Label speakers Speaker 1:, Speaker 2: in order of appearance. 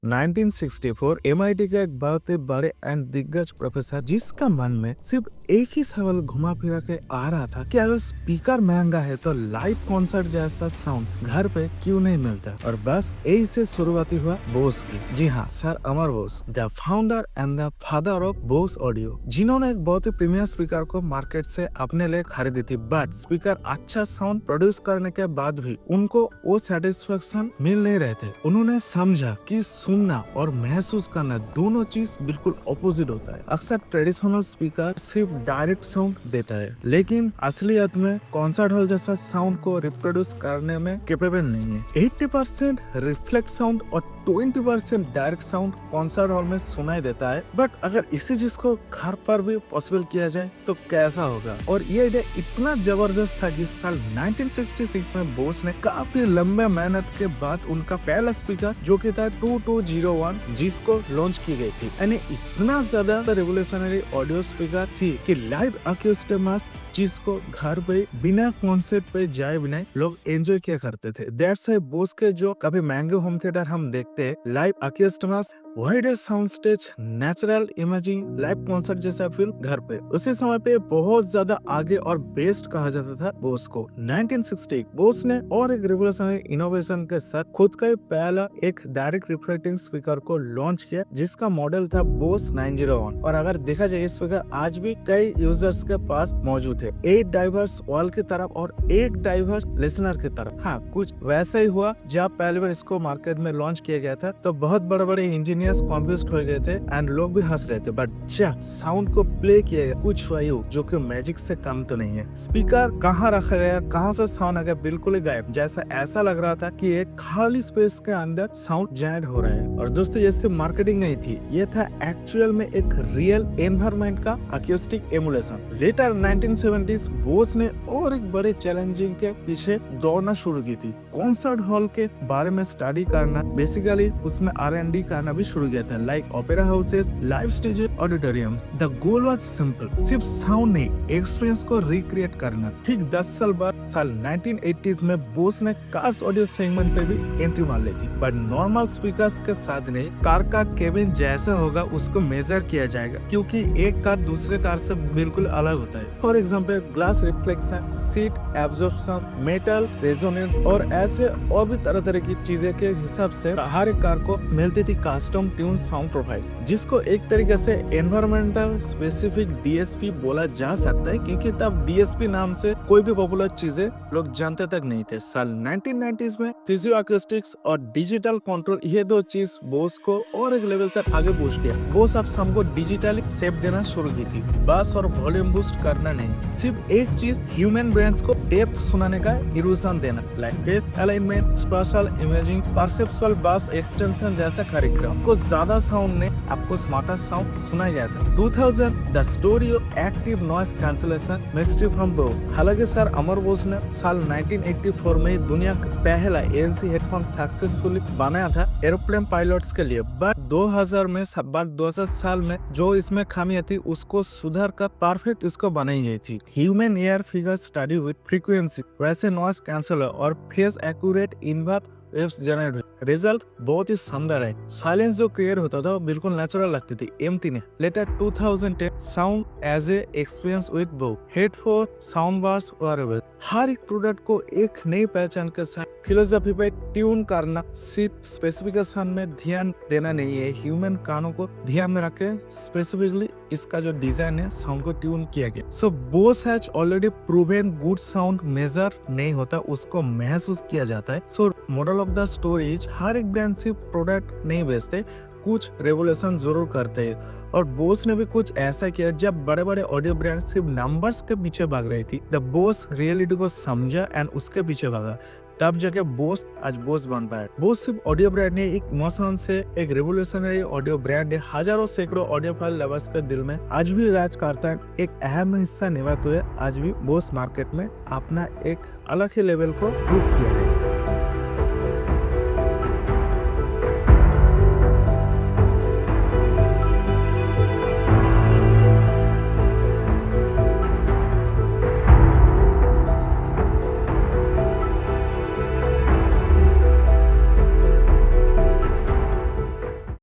Speaker 1: 1964 MIT का एक बहुत ही बड़े एंड दिग्गज प्रोफेसर जिसका मन में सिर्फ एक ही सवाल घुमा फिरा के आ रहा था कि अगर स्पीकर महंगा है तो लाइव कॉन्सर्ट जैसा साउंड घर पे क्यों नहीं मिलता। और बस यही से शुरुआती हुआ बोस की। जी हाँ, sir Amar Bose, the founder and the father of Bose audio, जिन्होंने एक बहुत ही प्रीमियम स्पीकर को मार्केट से अपने लिए खरीदी थी। बट स्पीकर अच्छा साउंड प्रोड्यूस करने के बाद भी उनको वो सेटिस्फेक्शन मिल नहीं रहे थे। उन्होंने समझा कि सुनना और महसूस करना दोनों चीज बिल्कुल ऑपोजिट होता है। अक्सर ट्रेडिशनल स्पीकर सिर्फ डायरेक्ट साउंड देता है, लेकिन असलियत में कॉन्सर्ट हॉल जैसा साउंड को रिप्रोड्यूस करने में कैपेबल नहीं है। 80% रिफ्लेक्ट साउंड और 20% डायरेक्ट साउंड कॉन्सर्ट हॉल में सुनाई देता है। बट अगर इसी चीज को घर पर भी पॉसिबल किया जाए तो कैसा होगा। और ये आइडिया इतना जबरदस्त था कि साल 1966 में बोस ने काफी लंबे मेहनत के बाद उनका पहला स्पीकर जो कि था 2201 जिसको लॉन्च की गई थी। यानी इतना ज्यादा रेवोल्यूशनरी ऑडियो स्पीकर थी कि लाइव अक्यूस्टिक मास जिसको घर पे बिना कॉन्सर्ट पे जाए बिना लोग एंजॉय किया करते थे। दैट्स व्हाई बोस के जो कभी महंगे होम थिएटर हम देखते हैं, live acoustic mass, wider sound stage, natural imaging, live concert जैसा फील घर पे उसी समय पे बहुत ज्यादा आगे और बेस्ट कहा जाता था बोस को। 1960 बोस ने और एक रिवोल्यूशनरी इनोवेशन के साथ खुद का पहला एक डायरेक्ट रिफ्लेक्टिंग स्पीकर को लॉन्च किया जिसका मॉडल था बोस 901। और अगर देखा जाए स्पीकर आज भी कई यूजर्स के पास मौजूद है, 8 डाइवर्स वॉल की तरफ और 1 डाइवर्स लिसनर की तरफ। हाँ, कुछ वैसा ही हुआ जब पहली बार इसको मार्केट में लॉन्च किया गया था तो बहुत बड़े बड़े इंजीनियर्स कन्फ्यूज्ड हो गए थे एंड लोग भी हंस रहे थे। बट जब साउंड को प्ले किया गया कुछ वायु जो कि मैजिक से कम तो नहीं है। स्पीकर कहाँ रखा गया, कहाँ से साउंड आ गया, बिल्कुल ही गायब, जैसा ऐसा लग रहा था कि एक खाली स्पेस के अंदर साउंड जनरेट हो रहा है। और दोस्तों ये सिर्फ मार्केटिंग नहीं थी, ये था एक्चुअल में एक रियल एनवायरनमेंट का अक्यूस्टिक एमुलेशन। लेटर 1970s बोस ने और एक बड़े चैलेंजिंग के पीछे दौड़ना शुरू की थी। कॉन्सर्ट हॉल के बारे में स्टडी करना, बेसिकली उसमें R&D करना भी शुरू किया था, like opera houses, live stage, auditoriums. The goal was simple, सिर्फ साउंड नहीं, एक्सपीरियंस को रिक्रिएट करना। ठीक 10 साल बाद साल 1980s में बोस ने कार्स ऑडियो सेगमेंट पे भी एंट्री मार ली थी। बट नॉर्मल स्पीकर्स के साथ नहीं, कार का केबिन जैसा होगा उसको मेजर किया जाएगा, क्योंकि एक कार दूसरे कार से बिल्कुल अलग होता है। For example glass reflection, seat absorption, metal resonance और ऐसे और भी तरह तरह की चीजें के हिसाब से हर एक कार को मिलती थी कस्टम ट्यून साउंड प्रोफाइल, जिसको एक तरीके से एनवायरमेंटल स्पेसिफिक DSP बोला जा सकता है, क्योंकि तब DSP नाम से कोई भी पॉपुलर चीजें लोग जानते तक नहीं थे। साल 1990s में फिजियो एक्यूस्टिक्स और डिजिटल कंट्रोल, ये दो चीज बोस को और एक लेवल तक आगे पुश किया। बोस अब हमको डिजिटली शेप देना शुरू की थी, बास और वॉल्यूम बूस्ट करना नहीं, सिर्फ एक चीज ह्यूमन ब्रेन्स को डेप्थ सुनाने का इल्यूजन देना, like face alignment, special imaging, perceptual बास एक्सटेंशन जैसा कार्यक्रम को ज्यादा साउंड ने आपको स्मार्टर साउंड सुनाया गया था। 2000 the story of active noise cancellation mystery from Bose. हालांकि सर अमर बोस ने साल 1984 में दुनिया का पहला ANC हेडफोन सक्सेसफुली बनाया था एरोप्लेन पायलट्स के लिए। बट 2000 साल में जो इसमें खामियां थी उसको सुधार कर परफेक्ट इसको बनाई गई थी। Human ear figure study with frequency, वैसे नॉइस कैंसलर और phase accurate invert waves generate हुई। रिजल्ट बहुत ही शानदार है। साइलेंस जो क्रिएट होता था वो बिल्कुल नेचुरल लगती थी, एम्प्टी ने। Later 2010 sound as a experience with Bose, headphone, sound bars और हर एक प्रोडक्ट को एक नई पहचान के साथ फिलोसफी पे ट्यून करना, सिर्फ स्पेसिफिकेशन में ध्यान देना नहीं है, ह्यूमन कानों को ध्यान में रखे स्पेसिफिकली इसका जो डिजाइन है साउंड को ट्यून किया गया। So Bose has already proven good sound major नहीं होता, उसको महसूस किया जाता है। So model of the stories, हर एक ब्रांड सिर्फ प्रोडक्ट नहीं बेचते, कुछ रेवोल्यूशन जरूर करते हैं। और बोस ने भी कुछ ऐसा किया। जब बड़े बड़े ऑडियो ब्रांड सिर्फ नंबर्स के पीछे भाग रही थी, द बोस रियलिटी को समझा एंड उसके पीछे भागा, तब जाके बोस आज बोस बन पाया। बोस सिर्फ ऑडियो ब्रांड नहीं, एक इमोशन से एक रेवोल्यूशनरी ऑडियो ब्रांड है। हजारों सैकड़ों ऑडियोफाइल लवर्स के दिल में आज भी राज करता है, एक अहम हिस्सा निभाते हुए आज भी बोस मार्केट में अपना एक अलग ही लेवल को प्रूव किया है।